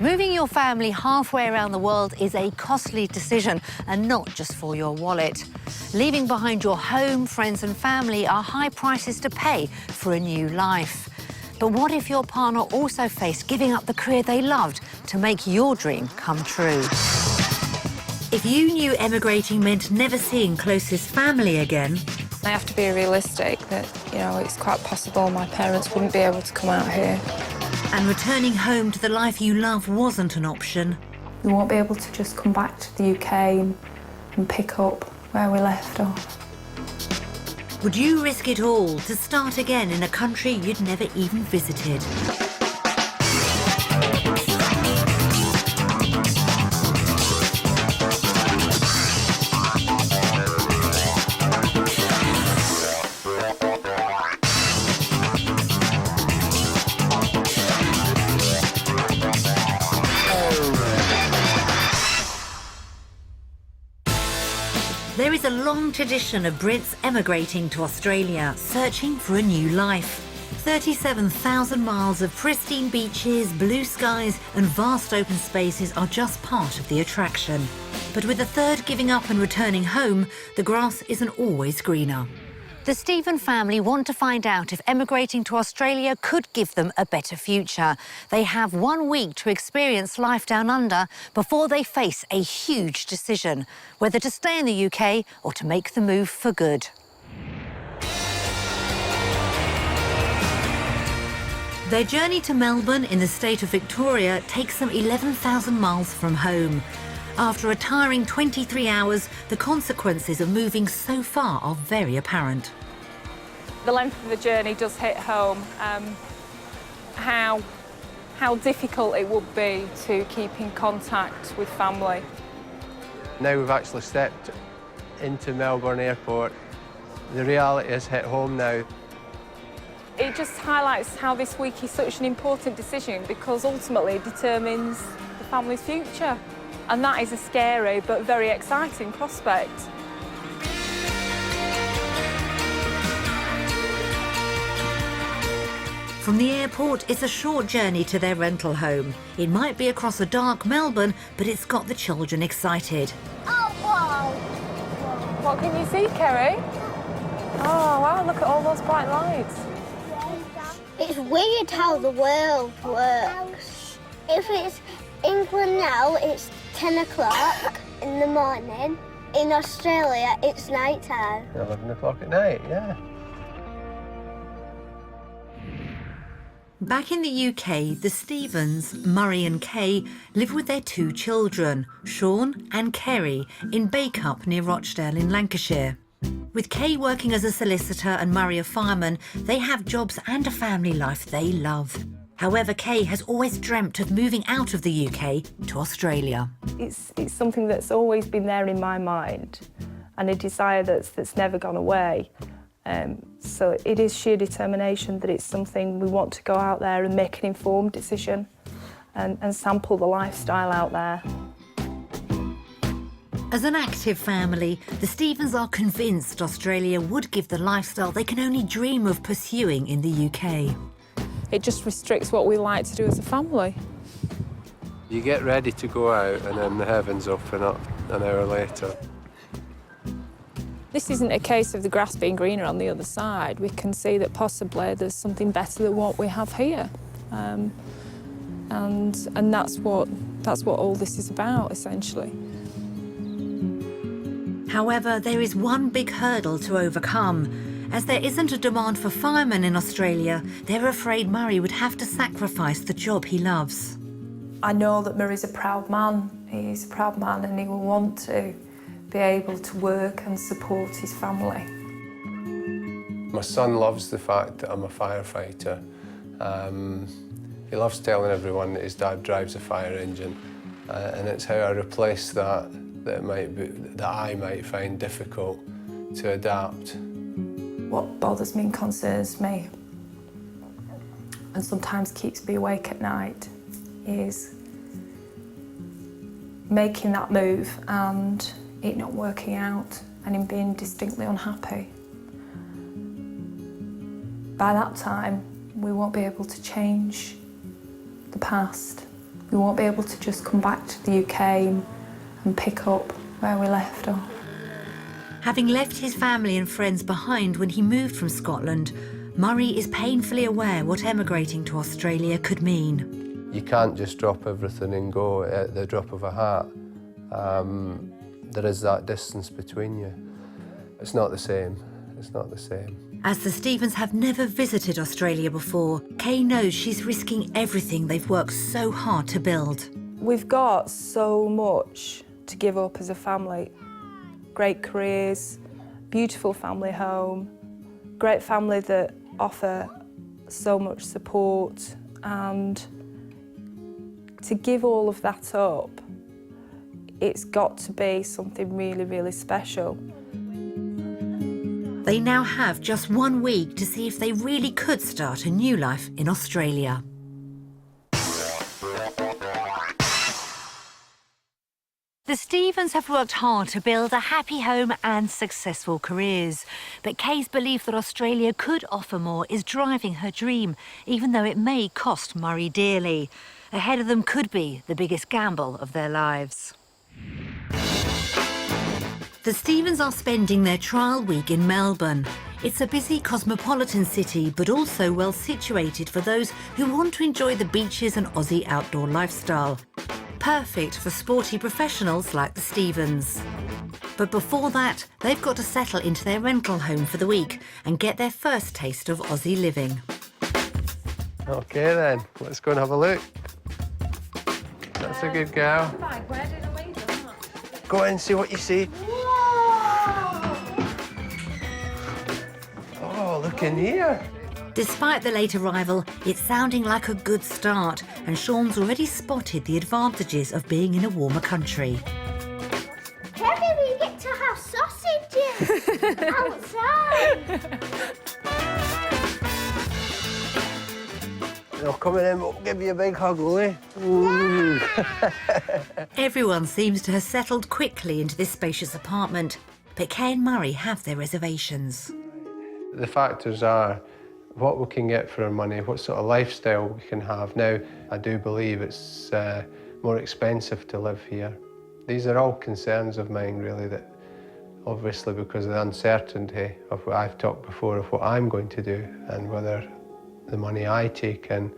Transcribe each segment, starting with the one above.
Moving your family halfway around the world is a costly decision, and not just for your wallet. Leaving behind your home, friends and family are high prices to pay for a new life. But what if your partner also faced giving up the career they loved to make your dream come true? If you knew emigrating meant never seeing closest family again, I have to be realistic that, you know, it's quite possible my parents wouldn't be able to come out here. and returning home to the life you love wasn't an option, We won't be able to just come back to the UK and pick up where we left off. would you risk it all to start again in a country you'd never even visited? There is a long tradition of Brits emigrating to Australia, searching for a new life. 37,000 miles of pristine beaches, blue skies and vast open spaces are just part of the attraction. But with a third giving up and returning home, the grass isn't always greener. The Stephen family want to find out if emigrating to Australia could give them a better future. They have 1 week to experience life down under before they face a huge decision, whether to stay in the UK or to make the move for good. Their journey to Melbourne in the state of Victoria takes them 11,000 miles from home. After a tiring 23 hours, the consequences of moving so far are very apparent. The length of the journey does hit home, how difficult it would be to keep in contact with family. Now we've actually stepped into Melbourne Airport, the reality has hit home now. It just highlights how this week is such an important decision because ultimately it determines the family's future. And that is a scary but very exciting prospect. From the airport, it's a short journey to their rental home. It might be across a dark Melbourne, but it's got the children excited. Oh, wow. What can you see, Kerry? Oh, wow, look at all those bright lights. It's weird how the world works. If it's England now, it's 10 o'clock in the morning. In Australia, it's night time. 11 o'clock at night, yeah. Back in the UK, the Stephens, Murray and Kay, live with their 2 children, Sean and Kerry, in Bacup near Rochdale in Lancashire. With Kay working as a solicitor and Murray a fireman, they have jobs and a family life they love. However, Kay has always dreamt of moving out of the UK to Australia. It's something that's always been there in my mind and a desire that's never gone away. So it is sheer determination that it's something we want to go out there and make an informed decision and sample the lifestyle out there. As an active family, the Stephens are convinced Australia would give the lifestyle they can only dream of pursuing in the UK. It just restricts what we like to do as a family. You get ready to go out and then the heavens open up an hour later. This isn't a case of the grass being greener on the other side. We can see that possibly there's something better than what we have here. And that's what all this is about, essentially. However, there is one big hurdle to overcome. As there isn't a demand for firemen in Australia, they're afraid Murray would have to sacrifice the job he loves. I know that Murray's a proud man. He's a proud man and he will want to be able to work and support his family. My son loves the fact that I'm a firefighter. He loves telling everyone that his dad drives a fire engine, and it's how I replace that I might find difficult to adapt. What bothers me and concerns me, and sometimes keeps me awake at night, is making that move and it not working out and him being distinctly unhappy. By that time, we won't be able to change the past We won't be able to just come back to the UK and pick up where we left off. Having left his family and friends behind when he moved from Scotland, Murray is painfully aware what emigrating to Australia could mean. You can't just drop everything and go at the drop of a hat. There is that distance between you. It's not the same. It's not the same. As the Stephens have never visited Australia before, Kay knows she's risking everything they've worked so hard to build. We've got so much to give up as a family. Great careers, beautiful family home, great family that offer so much support, and to give all of that up, it's got to be something really, really special. They now have just 1 week to see if they really could start a new life in Australia. The Stephens have worked hard to build a happy home and successful careers. But Kay's belief that Australia could offer more is driving her dream, even though it may cost Murray dearly. Ahead of them could be the biggest gamble of their lives. The Stephens are spending their trial week in Melbourne. It's a busy cosmopolitan city, but also well situated for those who want to enjoy the beaches and Aussie outdoor lifestyle. Perfect for sporty professionals like the Stephens. But before that, they've got to settle into their rental home for the week and get their first taste of Aussie living. OK then, let's go and have a look. That's a good girl. Where did I leave them? Go in and see what you see. Oh, look in here. Despite the late arrival, it's sounding like a good start, and Sean's already spotted the advantages of being in a warmer country. Kevin, we get to have sausages outside. Oh, coming in, we'll give you a big hug, will we? Ooh. Everyone seems to have settled quickly into this spacious apartment, but Kay and Murray have their reservations. The factors are what we can get for our money, what sort of lifestyle we can have. Now, I do believe it's more expensive to live here. These are all concerns of mine, really, that obviously because of the uncertainty of what I've talked before of what I'm going to do and whether the money I take in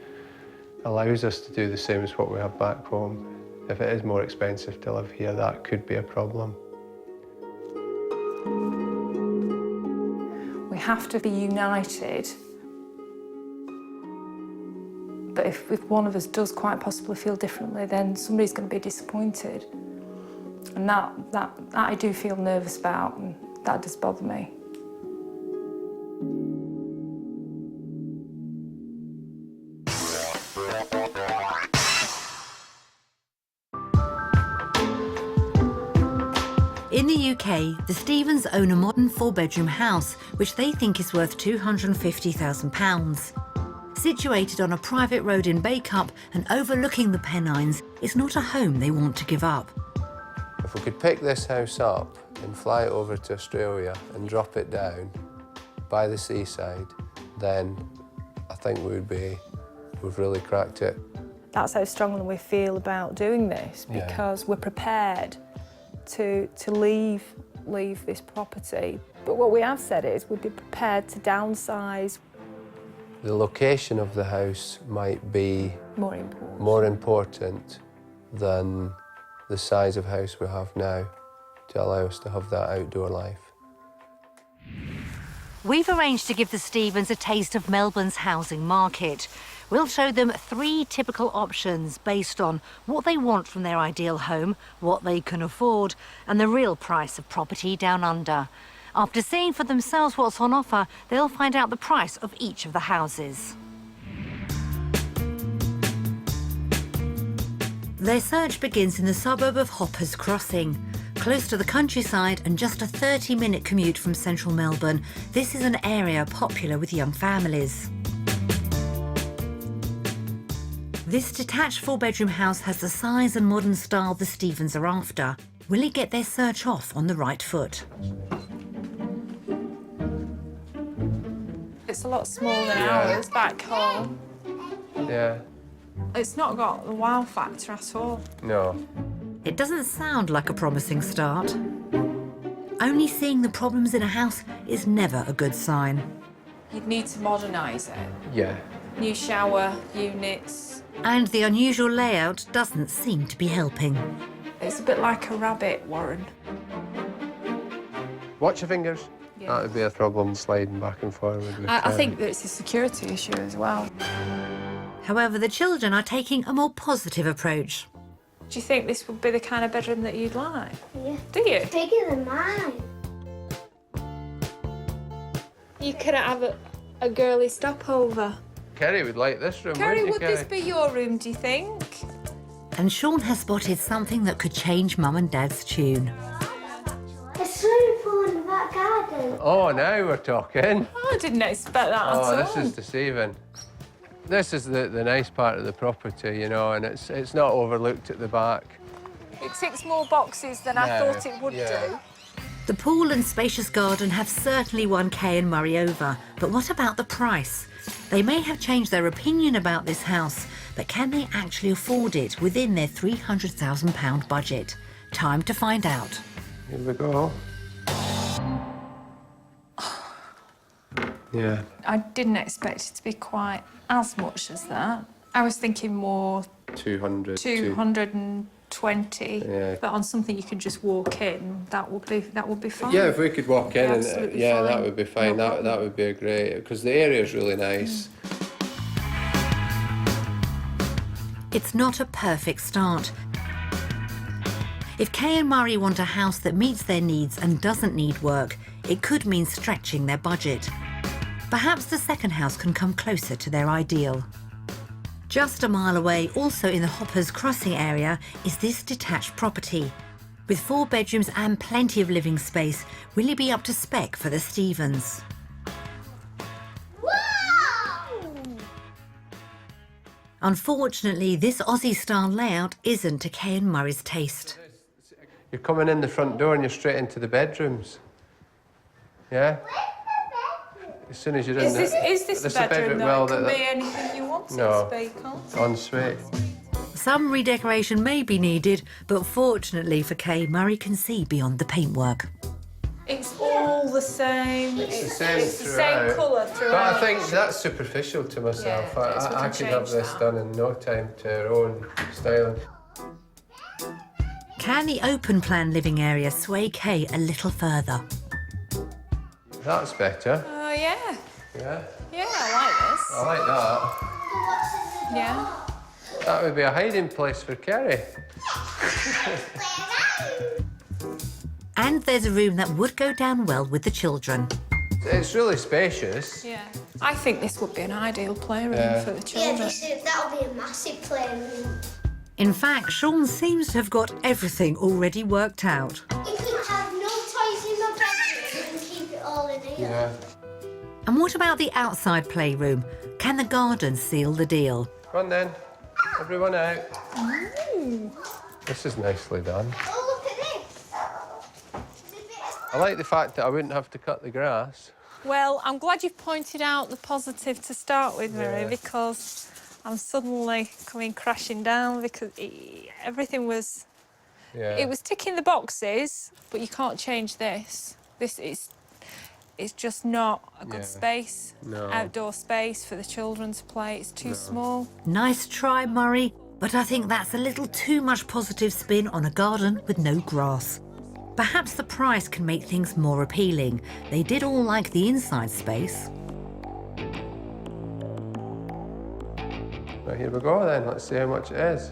allows us to do the same as what we have back home. If it is more expensive to live here, that could be a problem. We have to be united. But if one of us does quite possibly feel differently, then somebody's going to be disappointed. And that I do feel nervous about, and that does bother me. In the UK, the Stephens own a modern 4-bedroom house, which they think is worth £250,000. Situated on a private road in Bacup and overlooking the Pennines, it's not a home they want to give up. If we could pick this house up and fly it over to Australia and drop it down by the seaside, then I think we've really cracked it. That's how strongly we feel about doing this, because we're prepared to leave this property. But what we have said is we'd be prepared to downsize. The location of the house might be More important. than the size of house we have now to allow us to have that outdoor life. We've arranged to give the Stephens a taste of Melbourne's housing market. We'll show them 3 typical options based on what they want from their ideal home, what they can afford, and the real price of property down under. After seeing for themselves what's on offer, they'll find out the price of each of the houses. Their search begins in the suburb of Hoppers Crossing. Close to the countryside and just a 30-minute commute from central Melbourne, this is an area popular with young families. This detached 4-bedroom house has the size and modern style the Stephens are after. Will it get their search off on the right foot? It's a lot smaller than ours back home. Yeah. It's not got the wow factor at all. No. It doesn't sound like a promising start. Only seeing the problems in a house is never a good sign. You'd need to modernise it. Yeah. New shower units. And the unusual layout doesn't seem to be helping. It's a bit like a rabbit warren. Watch your fingers. Yeah. That would be a problem sliding back and forward. With I think that it's a security issue as well. However, the children are taking a more positive approach. Do you think this would be the kind of bedroom that you'd like? Yeah. Do you? Bigger than mine. You could have a girly stopover. Kerry would like this room, Kerry, wouldn't you, would this be your room, do you think? And Sean has spotted something that could change Mum and Dad's tune. A swimming pool in the back garden. Oh, now we're talking. Oh, I didn't expect that at all. Oh, this is deceiving. This is the nice part of the property, you know, and it's not overlooked at the back. It ticks more boxes than I No, thought it would yeah. do. The pool and spacious garden have certainly won Kay and Murray over, but what about the price? They may have changed their opinion about this house, but can they actually afford it within their £300,000 budget? Time to find out. Here we go. Yeah. I didn't expect it to be quite as much as that. I was thinking more 200. 220. Yeah. But on something you can just walk in, that would be fine. Yeah, if we could walk in and Absolutely yeah, that fine. would be fine. No That would be a great because the area is really nice. It's not a perfect start. If Kay and Murray want a house that meets their needs and doesn't need work, it could mean stretching their budget. Perhaps the second house can come closer to their ideal. Just a mile away, also in the Hoppers Crossing area, is this detached property. With 4 bedrooms and plenty of living space, will it be up to spec for the Stevens? Unfortunately, this Aussie-style layout isn't to Kay and Murray's taste. You're coming in the front door and you're straight into the bedrooms. Yeah? As soon as you're in Is this there's a bedroom, though? well, It can be anything you want No. to speak on. ensuite. Some redecoration may be needed, but fortunately for Kay, Murray can see beyond the paintwork. It's all the same. It's the same It's the throughout. same colour throughout. But I think that's superficial to myself. Yeah, it's we I can could have change this that. done in no time to our own styling. Can the open plan living area sway Kay a little further? That's better. Oh, yeah. Yeah, Yeah, I I like that. like this. Yeah. That would be a hiding place for Kerry. And there's a room that would go down well with the children. It's really spacious. Yeah. I think this would be an ideal playroom Yeah. for the Yeah, children. that'll be a massive playroom. In fact, Sean seems to have got everything already worked out. You can have no toys in my bedroom and keep it all in here. Yeah. And what about the outside playroom? Can the garden seal the deal? Come on then. Everyone out. This is nicely done. Oh, look at this. I like the fact that I wouldn't have to cut the grass. Well, I'm glad you've pointed out the positive to start with, Mary, Yeah. because I'm suddenly coming crashing down because everything was... Yeah. It was ticking the boxes, but you can't change this. This is... It's just not a good Yeah. space, No. outdoor space for the children to play. It's too small. Nice try, Murray, but I think that's a little too much positive spin on a garden with no grass. Perhaps the price can make things more appealing. They did all like the inside space. Right, here we go then. Let's see how much it is.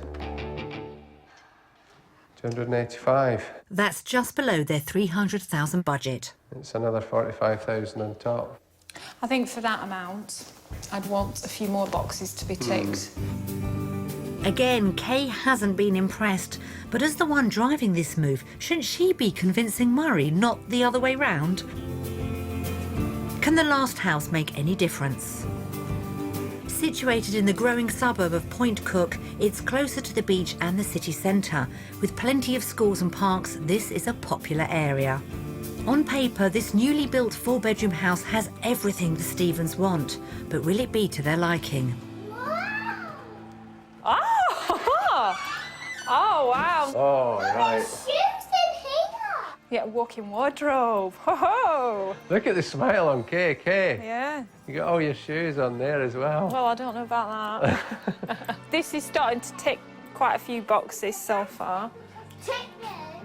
285. That's just below their £300,000 budget. It's another 45,000 on top. I think for that amount, I'd want a few more boxes to be ticked. Again, Kay hasn't been impressed, but as the one driving this move, shouldn't she be convincing Murray, not the other way round? Can the last house make any difference? Situated in the growing suburb of Point Cook, it's closer to the beach and the city centre. With plenty of schools and parks, this is a popular area. On paper, this newly built 4-bedroom house has everything the Stevens want, but will it be to their liking? Oh, wow. Oh, right. Shoes in here. Yeah, walk-in wardrobe. Ho-ho! Look at the smile on KK. Yeah. You got all your shoes on there as well. Well, I don't know about that. This is starting to tick quite a few boxes so far.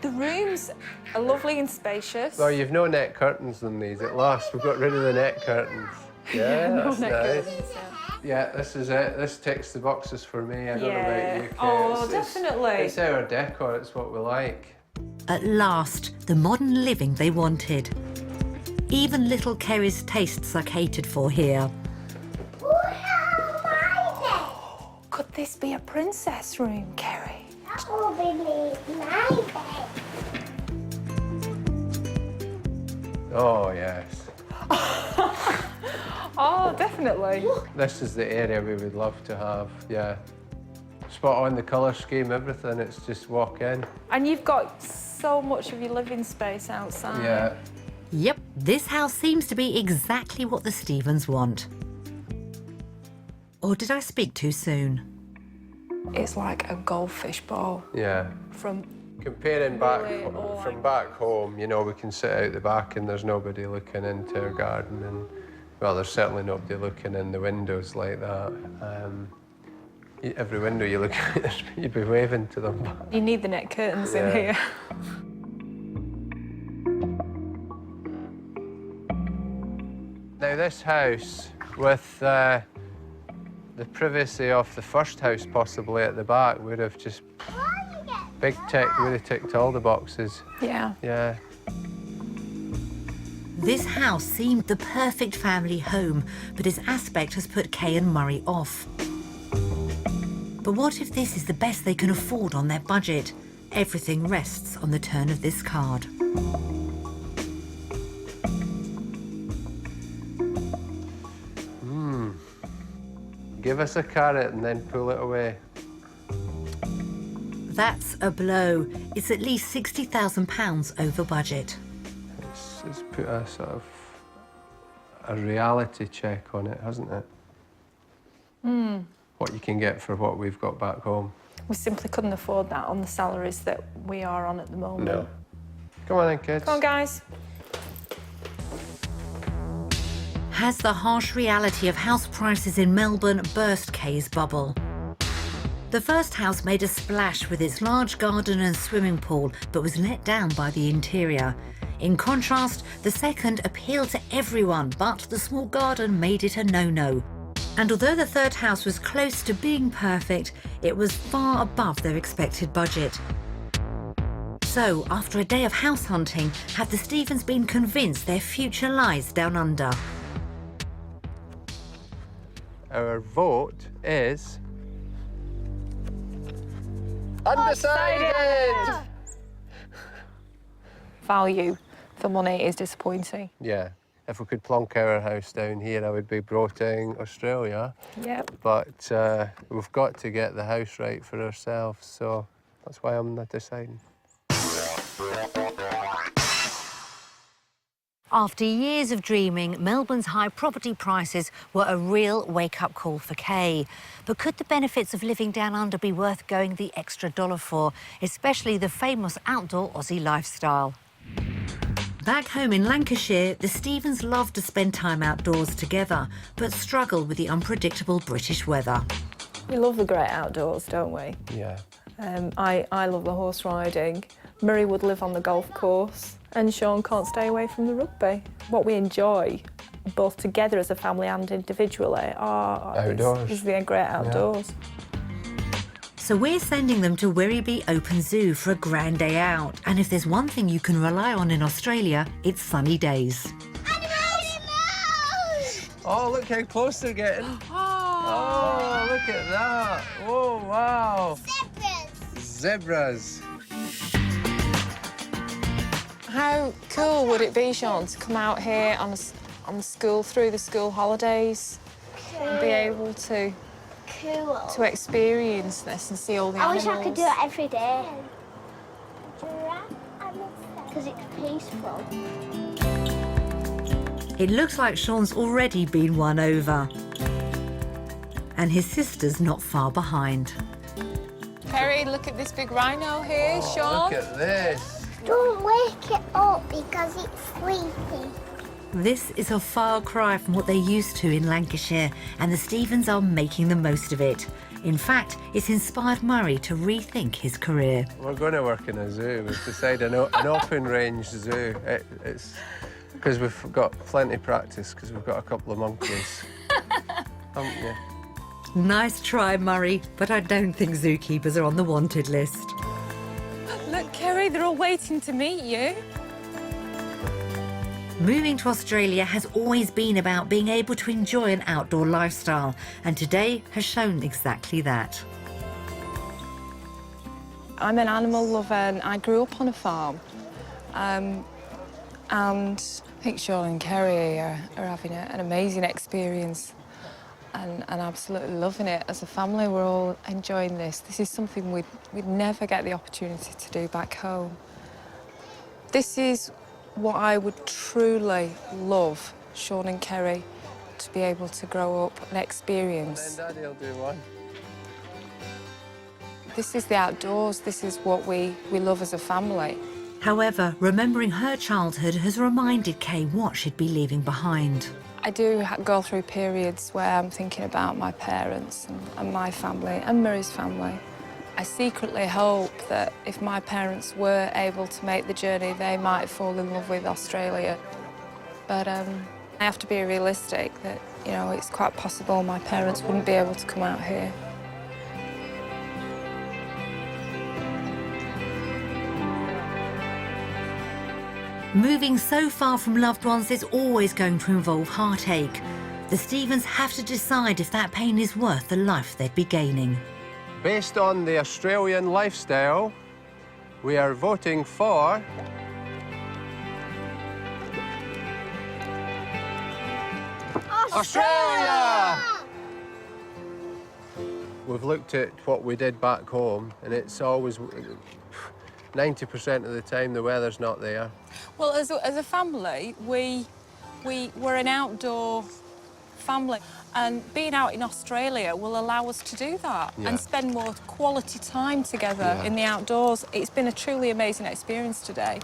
The rooms are lovely and spacious. Well, you've no net curtains on these. At last, we've got rid of the net curtains. Yeah, no that's net nice. curtains, Yeah, this is it. This ticks the boxes for me. I don't know about you, Kate. Oh, It's- definitely. It's our decor. It's what we like. At last, the modern living they wanted. Even little Kerry's tastes are catered for here. Could this be a princess room, Kerry? That will be my bed. Oh, yes. Oh, definitely. This is the area we would love to have, yeah. Spot on the colour scheme, everything. It's just walk in. And you've got so much of your living space outside. Yeah. Yep, this house seems to be exactly what the Stevens want. Or did I speak too soon? It's like a goldfish bowl Yeah. from... Comparing Really, all from like- back home, you know, we can sit out the back and there's nobody looking into our garden, and well, there's certainly nobody looking in the windows like that. Every window you look at, you'd be waving to them. You need the net curtains in Yeah. here. Now this house, with the privacy of the first house possibly at the back, would have just big tick, would have ticked all the boxes. Yeah. Yeah. This house seemed the perfect family home, but its aspect has put Kay and Murray off. But what if this is the best they can afford on their budget? Everything rests on the turn of this card. Give us a carrot and then pull it away. That's a blow. It's at least £60,000 over budget. It's put a sort of a reality check on it, hasn't it? What you can get for what we've got back home. We simply couldn't afford that on the salaries that we are on at the moment. No. Come on then, kids. Come on, guys. Has the harsh reality of house prices in Melbourne burst Kay's bubble? The first house made a splash with its large garden and swimming pool, but was let down by the interior. In contrast, the second appealed to everyone, but the small garden made it a no-no. And although the third house was close to being perfect, it was far above their expected budget. So, after a day of house hunting, have the Stevens been convinced their future lies down under? Our vote is... undecided! Value for money is disappointing. Yeah. If we could plonk our house down here, I would be broting Australia. Yep. But we've got to get the house right for ourselves, so that's why I'm not deciding. After years of dreaming, Melbourne's high property prices were a real wake-up call for Kay. But could the benefits of living down under be worth going the extra dollar for, especially the famous outdoor Aussie lifestyle? Back home in Lancashire, the Stevens love to spend time outdoors together, but struggle with the unpredictable British weather. We love the great outdoors, don't we? Yeah. I love the horse riding. Murray would live on the golf course, and Sean can't stay away from the rugby. What we enjoy, both together as a family and individually, Outdoors. is the great outdoors. So we're sending them to Werribee Open Zoo for a grand day out. And if there's one thing you can rely on in Australia, it's sunny days. Oh, look how close they're getting. Oh, look at that. Oh, wow. Zebras. How cool would it be, Sean, to come out here on school through the school holidays and be able to experience this and see all the I animals? wish I could do it every day. Because it's peaceful. It looks like Sean's already been won over. And his sister's not far behind. Okay, Kerry, look at this big rhino here, Sean. Look at this. Don't wake it up because it's sleepy. This is a far cry from what they're used to in Lancashire, and the Stephens are making the most of it. In fact, it's inspired Murray to rethink his career. We're going to work in a zoo. We've decided an open-range zoo. It's because we've got plenty of practice, because we've got a couple of monkeys. Haven't you? Nice try, Murray, but I don't think zookeepers are on the wanted list. Look, Kerry, they're all waiting to meet you. Moving to Australia has always been about being able to enjoy an outdoor lifestyle, and today has shown exactly that. I'm an animal lover and I grew up on a farm. And I think Sean and Kerry are having an amazing experience and absolutely loving it. As a family, we're all enjoying this. This is something we'd never get the opportunity to do back home. This is what I would truly love Sean and Kerry to be able to grow up and experience. Then Daddy'll do one. This is the outdoors, this is what we love as a family. However, remembering her childhood has reminded Kay what she'd be leaving behind. I do go through periods where I'm thinking about my parents and my family and Murray's family. I secretly hope that if my parents were able to make the journey, they might fall in love with Australia. But I have to be realistic that, you know, it's quite possible my parents wouldn't be able to come out here. Moving so far from loved ones is always going to involve heartache. The Stephens have to decide if that pain is worth the life they'd be gaining. Based on the Australian lifestyle, we are voting for Australia! We've looked at what we did back home, and it's always 90% of the time the weather's not there. Well, as a family, we're an outdoor family, and being out in Australia will allow us to do that and spend more quality time together in the outdoors. It's been a truly amazing experience today.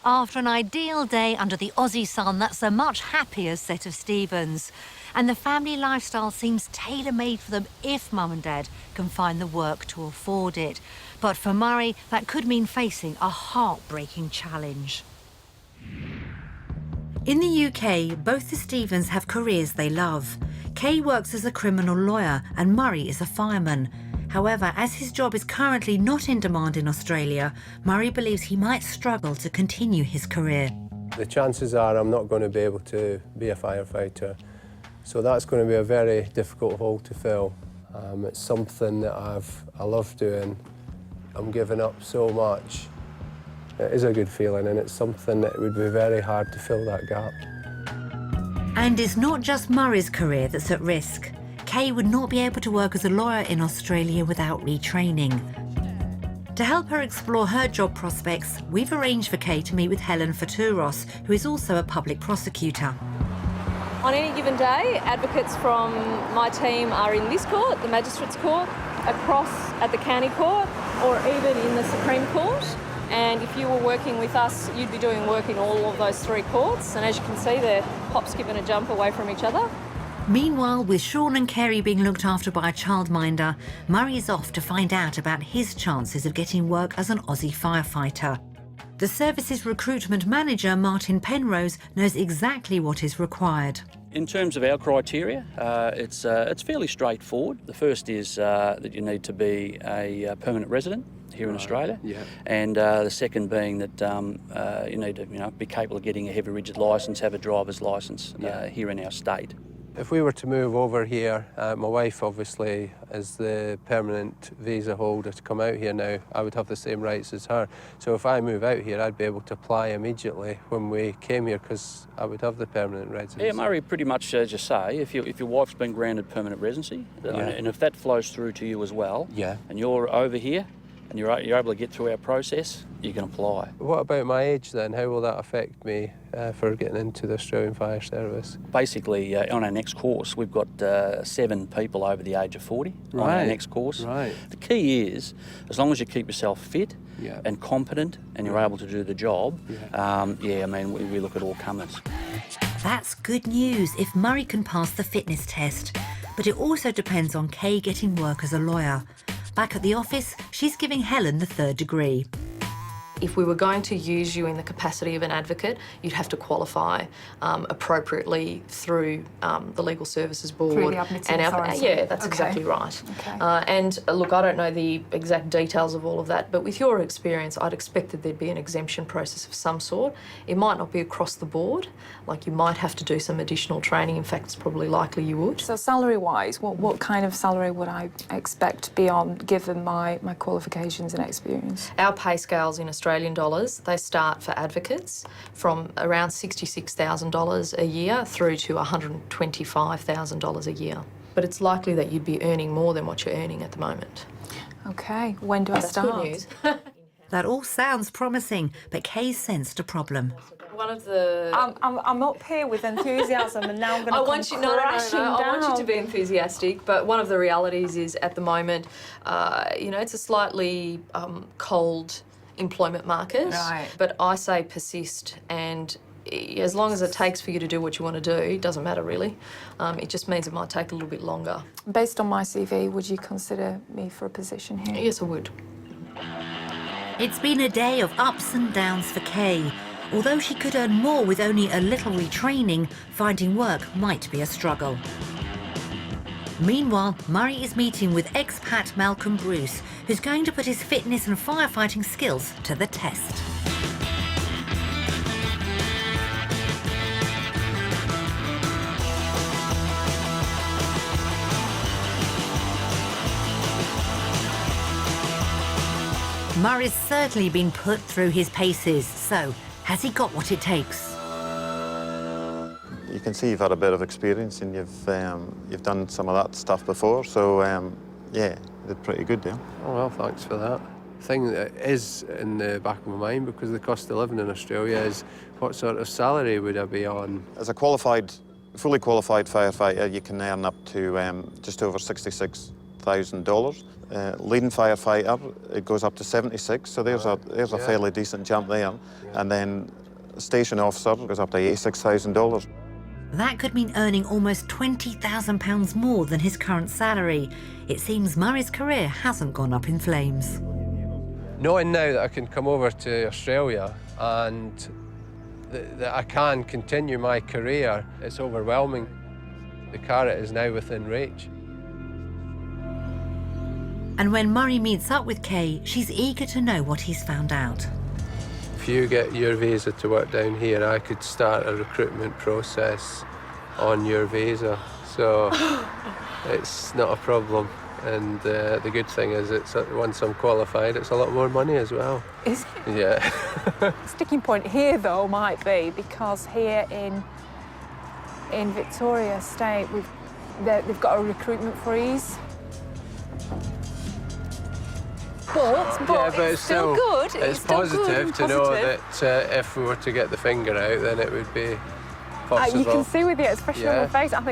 After an ideal day under the Aussie sun, that's a much happier set of Stephens. And the family lifestyle seems tailor-made for them if Mum and Dad can find the work to afford it. But for Murray, that could mean facing a heartbreaking challenge. In the UK, both the Stephens have careers they love. Kay works as a criminal lawyer and Murray is a fireman. However, as his job is currently not in demand in Australia, Murray believes he might struggle to continue his career. The chances are I'm not going to be able to be a firefighter, so that's going to be a very difficult hole to fill. It's something that I love doing. I'm giving up so much. It is a good feeling, and it's something that would be very hard to fill that gap. And it's not just Murray's career that's at risk. Kay would not be able to work as a lawyer in Australia without retraining. To help her explore her job prospects, we've arranged for Kay to meet with Helen Fatouros, who is also a public prosecutor. On any given day, advocates from my team are in this court, the Magistrates Court, across at the County Court, or even in the Supreme Court. And if you were working with us, you'd be doing work in all of those three courts. And as you can see, they're hop, skip and a jump away from each other. Meanwhile, with Sean and Kerry being looked after by a childminder, Murray is off to find out about his chances of getting work as an Aussie firefighter. The service's recruitment manager, Martin Penrose, knows exactly what is required. In terms of our criteria, it's fairly straightforward. The first is that you need to be a permanent resident here in Australia, and the second being that you need to be capable of getting a heavy rigid licence, have a driver's licence here in our state. If we were to move over here, my wife obviously is the permanent visa holder to come out here now. I would have the same rights as her. So if I move out here, I'd be able to apply immediately when we came here because I would have the permanent residence. Yeah, Murray, pretty much as you say, if your wife's been granted permanent residency, and if that flows through to you as well, and you're over here, and you're able to get through our process, you can apply. What about my age then? How will that affect me for getting into the Australian Fire Service? Basically, on our next course, we've got 7 people over the age of 40 on our next course. Right. The key is, as long as you keep yourself fit and competent and you're able to do the job, I mean, we look at all comers. That's good news if Murray can pass the fitness test. But it also depends on Kay getting work as a lawyer. Back at the office, she's giving Helen the 3rd degree. If we were going to use you in the capacity of an advocate, you'd have to qualify appropriately through the Legal Services Board. Through the admitting authority? Yeah, that's exactly right. Okay. And look, I don't know the exact details of all of that, but with your experience, I'd expect that there'd be an exemption process of some sort. It might not be across the board, like you might have to do some additional training. In fact, it's probably likely you would. So salary-wise, what kind of salary would I expect beyond, given my qualifications and experience? Our pay scales in Australian dollars, they start for advocates from around $66,000 a year through to $125,000 a year. But it's likely that you'd be earning more than what you're earning at the moment. Okay, when do I start? That's good news. That all sounds promising, but Kay sensed a problem. One of the... I'm up here with enthusiasm and now I'm going to come crashing down. I want you to be enthusiastic, but one of the realities is at the moment, you know, it's a slightly cold employment market. Right. But I say persist, and as long as it takes for you to do what you want to do, it doesn't matter really. It just means it might take a little bit longer. Based on my CV, would you consider me for a position here? Yes, I would. It's been a day of ups and downs for Kay. Although she could earn more with only a little retraining, finding work might be a struggle. Meanwhile, Murray is meeting with expat Malcolm Bruce, who's going to put his fitness and firefighting skills to the test. Murray's certainly been put through his paces, so has he got what it takes? You can see you've had a bit of experience and you've done some of that stuff before, so yeah, you did pretty good there. Oh, well, thanks for that. The thing that is in the back of my mind, because the cost of living in Australia, is what sort of salary would I be on? As a fully qualified firefighter, you can earn up to just over $66,000. Leading firefighter, it goes up to 76, so there's a fairly decent jump there. And then station officer goes up to $86,000. That could mean earning almost £20,000 more than his current salary. It seems Murray's career hasn't gone up in flames. Knowing now that I can come over to Australia and that I can continue my career, it's overwhelming. The carrot is now within reach. And when Murray meets up with Kay, she's eager to know what he's found out. If you get your visa to work down here, I could start a recruitment process on your visa. So it's not a problem. And the good thing is, once I'm qualified, it's a lot more money as well. Is it? Yeah. Sticking point here, though, might be because here in Victoria State, they've got a recruitment freeze. But it's still good. It's positive to know that if we were to get the finger out, then it would be possible. You can see with the expression on my face. I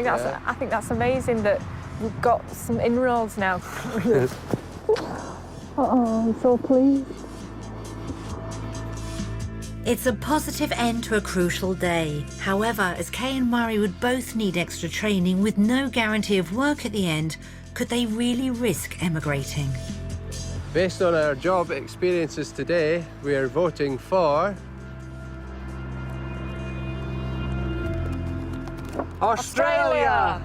think that's amazing that we've got some inroads now. I'm so pleased. It's a positive end to a crucial day. However, as Kay and Murray would both need extra training with no guarantee of work at the end, could they really risk emigrating? Based on our job experiences today, we are voting for Australia!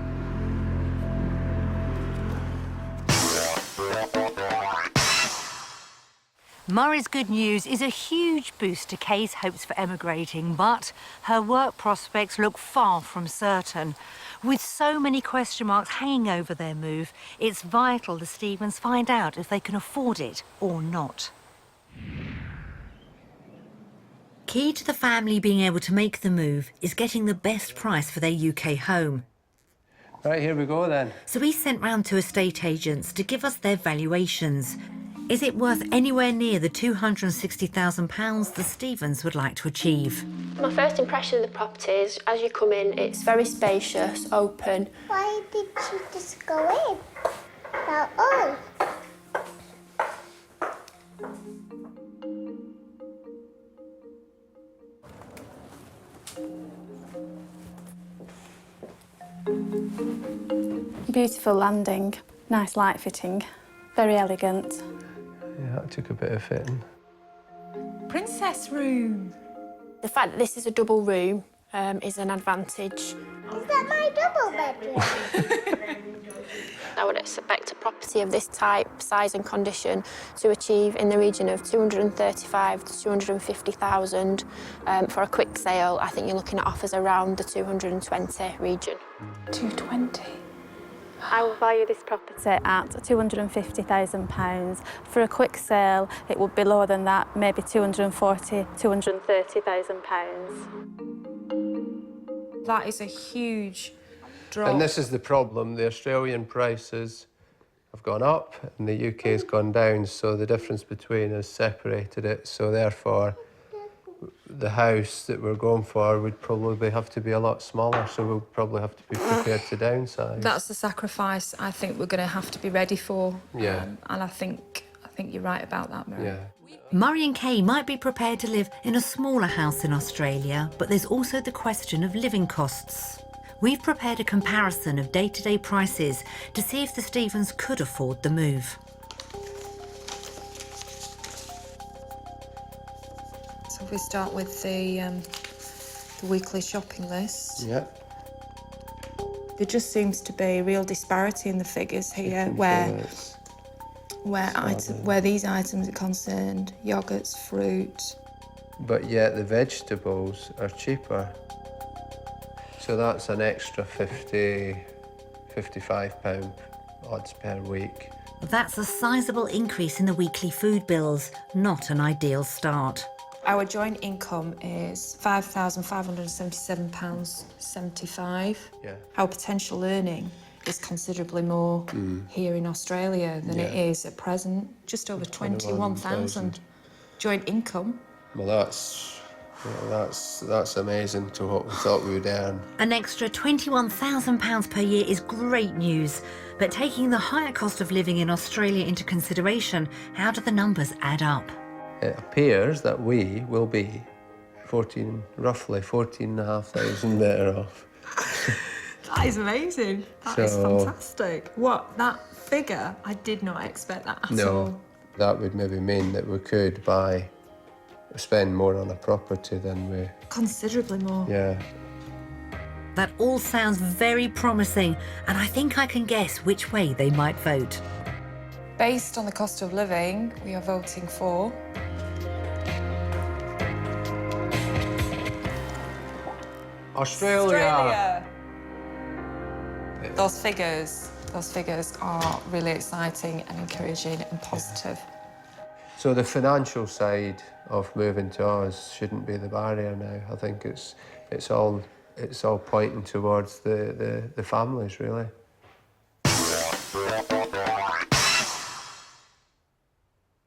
Murray's good news is a huge boost to Kay's hopes for emigrating, but her work prospects look far from certain. With so many question marks hanging over their move, it's vital the Stephens find out if they can afford it or not. Key to the family being able to make the move is getting the best price for their UK home. Right, here we go then. So we sent round to estate agents to give us their valuations. Is it worth anywhere near the £260,000 the Stephens would like to achieve? My first impression of the property is, as you come in, it's very spacious, open. Why did she just go in? Without us? Beautiful landing, nice light fitting, very elegant. Yeah, that took a bit of fitting. Princess room. The fact that this is a double room is an advantage. Is that my double bedroom? I would expect a property of this type, size and condition to achieve in the region of 235 to 250,000. For a quick sale, I think you're looking at offers around the 220 region. 220. I will value this property at £250,000. For a quick sale, it would be lower than that, maybe £240,000, £230,000. That is a huge drop. And this is the problem. The Australian prices have gone up and the UK has gone down, so the difference between has separated it. So therefore, the house that we're going for would probably have to be a lot smaller, so we'll probably have to be prepared to downsize. That's the sacrifice I think we're going to have to be ready for. Yeah. And I think you're right about that, Mary. Yeah. Murray and Kay might be prepared to live in a smaller house in Australia, but there's also the question of living costs. We've prepared a comparison of day-to-day prices to see if the Stephens could afford the move. So if we start with the weekly shopping list. Yeah. There just seems to be a real disparity in the figures here, where these items are concerned, yogurts, fruit. But yet the vegetables are cheaper. So that's an extra £55 odds per week. That's a sizable increase in the weekly food bills, not an ideal start. Our joint income is £5,577.75. Yeah. Our potential earning is considerably more here in Australia than it is at present. Just over 21,000 joint income. Well, that's amazing to what we thought we would earn. An extra £21,000 per year is great news, but taking the higher cost of living in Australia into consideration, how do the numbers add up? It appears that we will be roughly 14,500 better off. That is amazing. That is fantastic. That figure, I did not expect that at all. No, that would maybe mean that we could spend more on a property than we... Considerably more. Yeah. That all sounds very promising, and I think I can guess which way they might vote. Based on the cost of living, we are voting for... Australia! Those figures are really exciting and encouraging and positive. So the financial side of moving to Oz shouldn't be the barrier now. I think it's all pointing towards the families, really.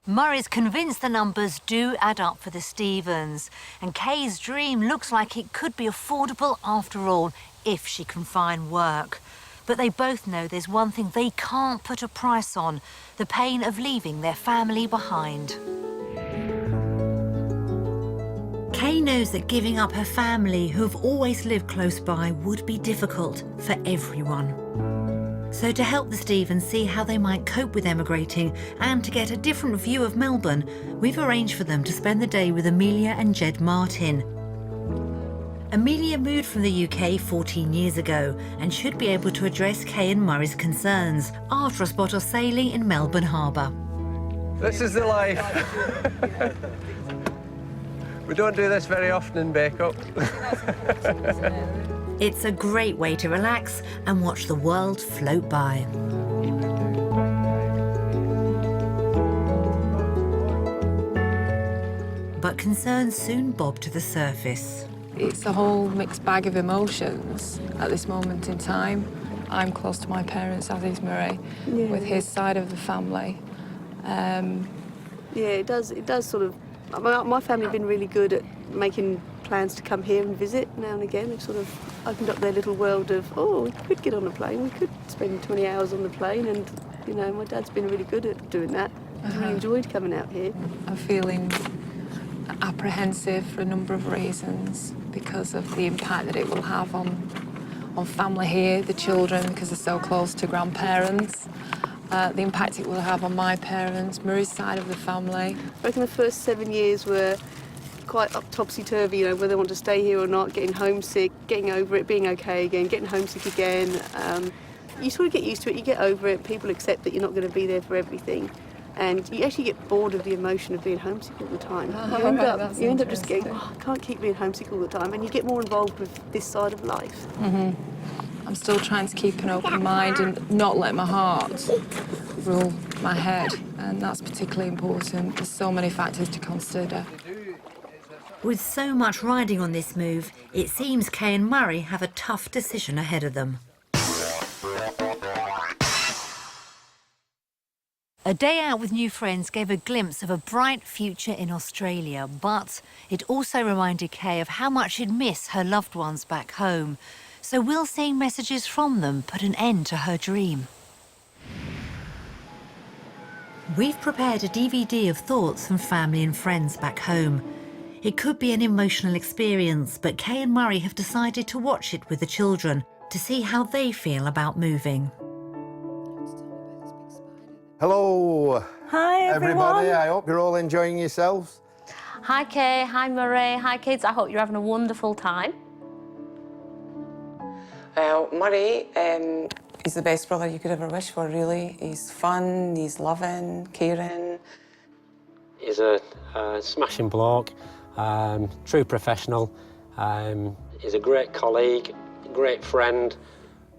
Murray's convinced the numbers do add up for the Stephens, and Kay's dream looks like it could be affordable after all, if she can find work. But they both know there's one thing they can't put a price on, the pain of leaving their family behind. Kay knows that giving up her family, who have always lived close by, would be difficult for everyone. So to help the Stephens see how they might cope with emigrating and to get a different view of Melbourne, we've arranged for them to spend the day with Amelia and Jed Martin. Amelia moved from the UK 14 years ago and should be able to address Kay and Murray's concerns after a spot of sailing in Melbourne Harbour. This is the life. We don't do this very often in Bake-Up. It's a great way to relax and watch the world float by. But concerns soon bob to the surface. It's a whole mixed bag of emotions at this moment in time. I'm close to my parents, as is Murray, with his side of the family. Yeah, it does sort of... My family have been really good at making plans to come here and visit now and again. They've sort of opened up their little world of, oh, we could get on a plane, we could spend 20 hours on the plane, and, you know, my dad's been really good at doing that. He's really enjoyed coming out here. I'm feeling apprehensive for a number of reasons because of the impact that it will have on family here, the children, because they're so close to grandparents. The impact it will have on my parents, Murray's side of the family. I reckon the first 7 years were quite topsy-turvy, you know, whether they want to stay here or not, getting homesick, getting over it, being okay again, getting homesick again. You sort of get used to it, you get over it, people accept that you're not going to be there for everything. And you actually get bored of the emotion of being homesick all the time. You end up just going, oh, I can't keep being homesick all the time, and you get more involved with this side of life. I'm still trying to keep an open mind and not let my heart rule my head, and that's particularly important. There's so many factors to consider. With so much riding on this move, it seems Kay and Murray have a tough decision ahead of them. A day out with new friends gave a glimpse of a bright future in Australia, but it also reminded Kay of how much she'd miss her loved ones back home. So will seeing messages from them put an end to her dream? We've prepared a DVD of thoughts from family and friends back home. It could be an emotional experience, but Kay and Murray have decided to watch it with the children to see how they feel about moving. Hello. Hi, everybody. I hope you're all enjoying yourselves. Hi, Kay. Hi, Murray. Hi, kids. I hope you're having a wonderful time. Well, Murray, he's the best brother you could ever wish for, really. He's fun, he's loving, caring. He's a smashing bloke, true professional. He's a great colleague, great friend.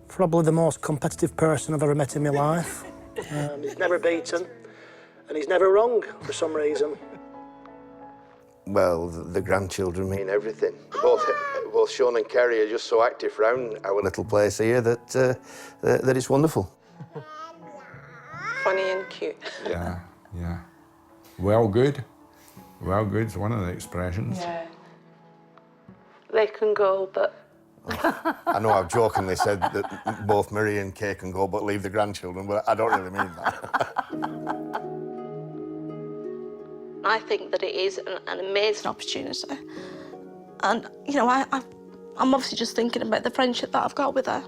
Probably the most competitive person I've ever met in my life. He's never beaten, and he's never wrong for some reason. Well, the grandchildren mean everything. Both Sean and Kerry are just so active around our little place here that it's wonderful. Funny and cute. Yeah, yeah. Well good. Well good's one of the expressions. Yeah. They can go, but... I know I've jokingly said that both Murray and Kay can go but leave the grandchildren, but I don't really mean that. I think that it is an amazing opportunity. And, you know, I'm obviously just thinking about the friendship that I've got with her.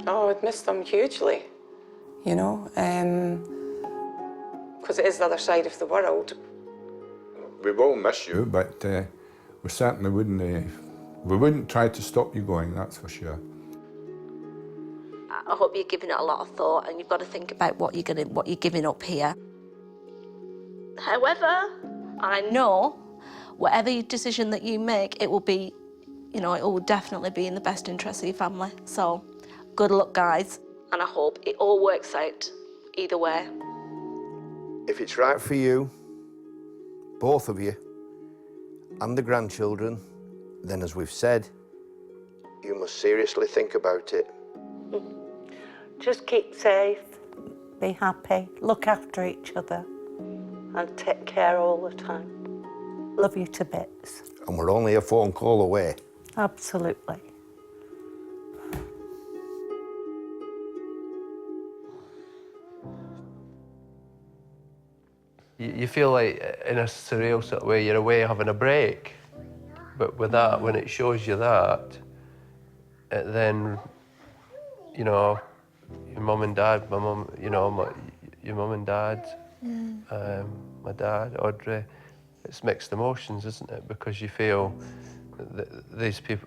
Oh, I'd miss them hugely, you know, because it is the other side of the world. We will miss you, but we certainly wouldn't. We wouldn't try to stop you going, that's for sure. I hope you're giving it a lot of thought, and you've got to think about what you're giving up here. However, I know whatever decision that you make, it will be, you know, it will definitely be in the best interest of your family. So, good luck, guys, and I hope it all works out either way. If it's right for you, both of you, and the grandchildren, then, as we've said, you must seriously think about it. Just keep safe, be happy, look after each other, and take care all the time. Love you to bits. And we're only a phone call away. Absolutely. You feel like, in a surreal sort of way, you're away having a break. But with that, when it shows you that, it then, you know, your mum and dad, your mum and dad, my dad, Audrey, it's mixed emotions, isn't it? Because you feel that these people,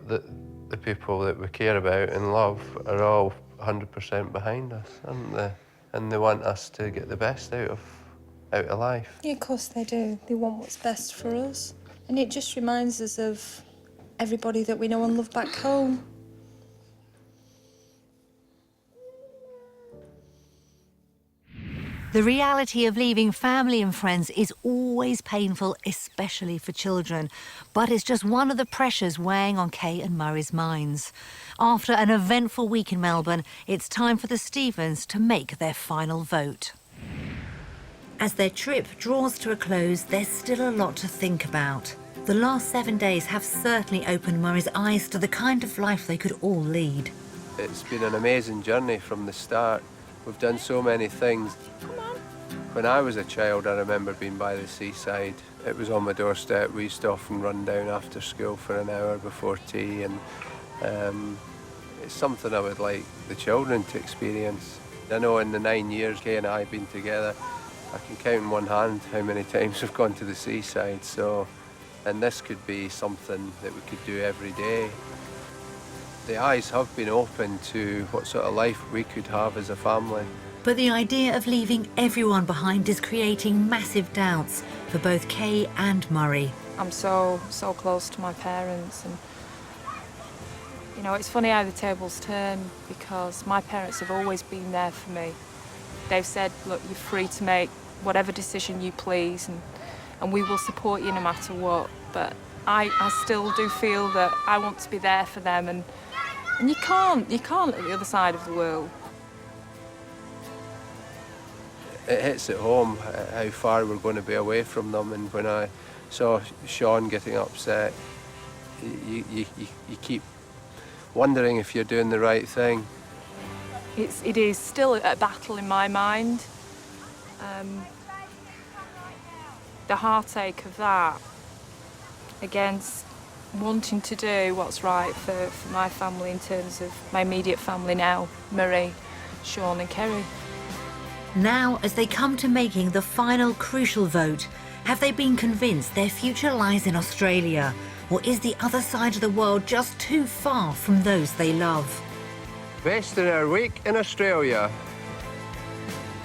the people that we care about and love are all 100% behind us, aren't they? And they want us to get the best out of life. Yeah, of course they do. They want what's best for us. And it just reminds us of everybody that we know and love back home. The reality of leaving family and friends is always painful, especially for children. But it's just one of the pressures weighing on Kay and Murray's minds. After an eventful week in Melbourne, it's time for the Stephens to make their final vote. As their trip draws to a close, there's still a lot to think about. The last 7 days have certainly opened Murray's eyes to the kind of life they could all lead. It's been an amazing journey from the start. We've done so many things. When I was a child, I remember being by the seaside. It was on my doorstep. We used to often run down after school for an hour before tea, and it's something I would like the children to experience. I know in the 9 years Kay and I have been together, I can count in one hand how many times we've gone to the seaside, and this could be something that we could do every day. The eyes have been opened to what sort of life we could have as a family. But the idea of leaving everyone behind is creating massive doubts for both Kay and Murray. I'm so close to my parents, and you know, it's funny how the tables turn, because my parents have always been there for me. They've said, look, you're free to make whatever decision you please, and we will support you no matter what. But I still do feel that I want to be there for them, and you can't at the other side of the world. It hits at home how far we're going to be away from them, and when I saw Sean getting upset, you keep wondering if you're doing the right thing. It is still a battle in my mind. The heartache of that against wanting to do what's right for my family in terms of my immediate family now, Murray, Sean and Kerry. Now, as they come to making the final crucial vote, have they been convinced their future lies in Australia? Or is the other side of the world just too far from those they love? Based on our week in Australia,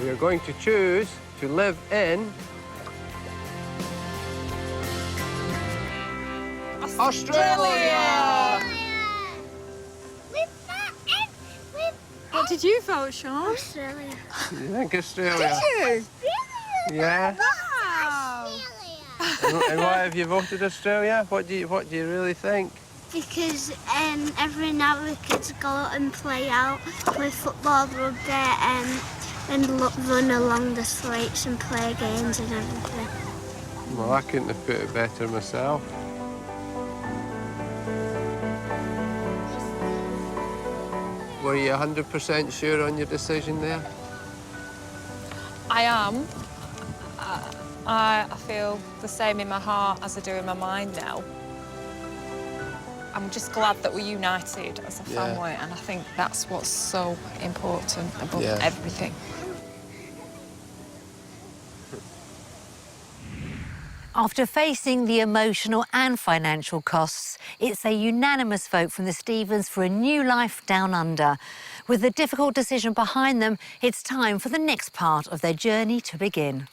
we are going to choose to live in Australia! What did you vote, Sean? Australia. You think Australia? Did you? Yeah. Wow! And why have you voted Australia? What do you really think? Because every now we get to go out and play out, play football, rugby, and run along the streets and play games and everything. Well, I couldn't have put it better myself. Were you 100% sure on your decision there? I am. I feel the same in my heart as I do in my mind now. I'm just glad that we're united as a family, and I think that's what's so important above everything. After facing the emotional and financial costs, it's a unanimous vote from the Stephens for a new life down under. With the difficult decision behind them, it's time for the next part of their journey to begin.